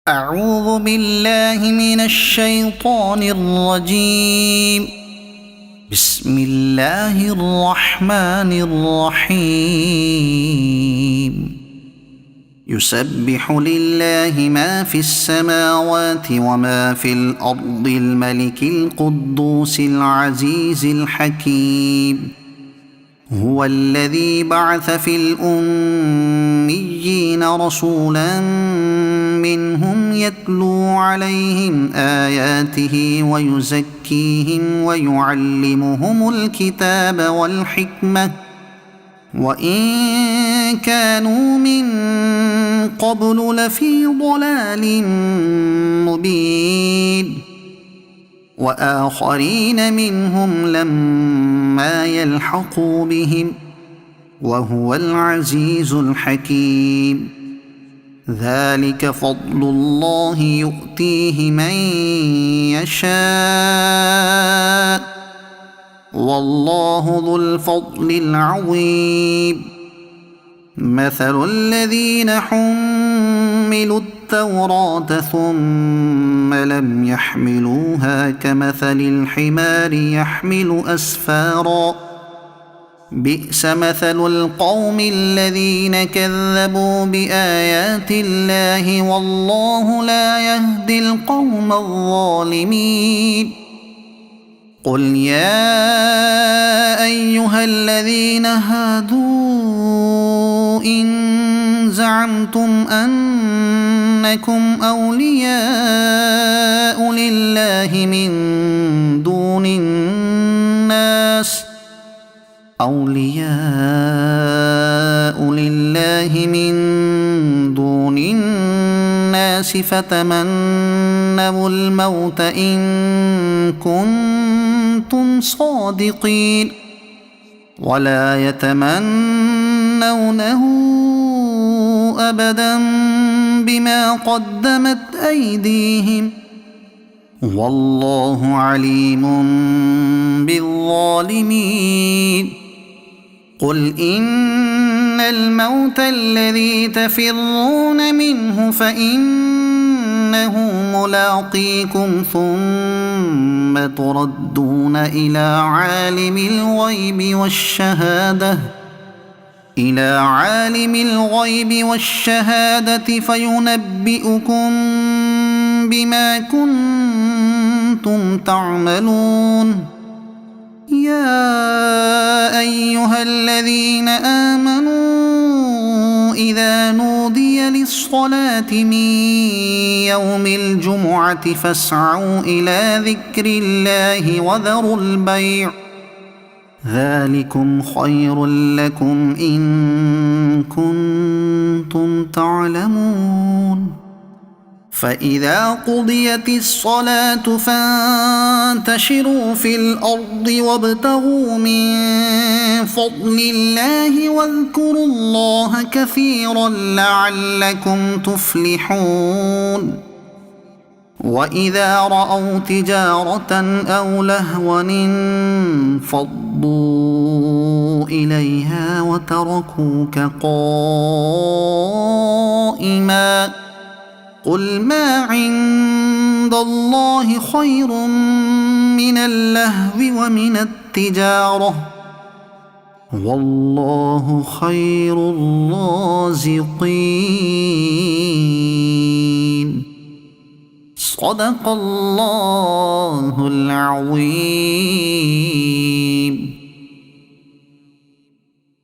أعوذ بالله من الشيطان الرجيم. بسم الله الرحمن الرحيم. يسبح لله ما في السماوات وما في الأرض الملك القدوس العزيز الحكيم. هو الذي بعث في الأميين رسولا منهم يتلو عليهم آياته ويزكيهم ويعلمهم الكتاب والحكمة وإن كانوا من قبل لفي ضلال مبين. وآخرين منهم لما يلحقوا بهم وهو العزيز الحكيم. ذلك فضل الله يؤتيه من يشاء والله ذو الفضل العظيم. مثل الذين حملوا التوراة ثم لم يحملوها كمثل الحمار يحمل أسفارا بئس مثل القوم الذين كذبوا بآيات الله والله لا يهدي القوم الظالمين. قل يا أيها الذين هادوا إن زعمتم أنكم أولياء لله من دون الناس فتمنوا الموت إن كنتم صادقين ولا يتمنونه أبدا بما قدمت أيديهم والله عليم بالظالمين. قل إن الموت الذي تفرون منه فإنه ملاقيكم ثم تردون إلى عالم الغيب والشهادة فينبئكم بما كنتم تعملون. يا أيها الذين آمنوا إذا نودي للصلاة من يوم الجمعة فاسعوا إلى ذكر الله وذروا البيع ذلكم خير لكم إن كنتم تعلمون. فإذا قضيت الصلاة فانتشروا في الأرض وابتغوا من فضل الله واذكروا الله كثيرا لعلكم تفلحون. وإذا رأوا تجارة أو لهوا انفضوا إليها وتركوك قائما قل ما عند الله خير من اللهو ومن التجارة والله خير الرازقين. صدق الله العظيم.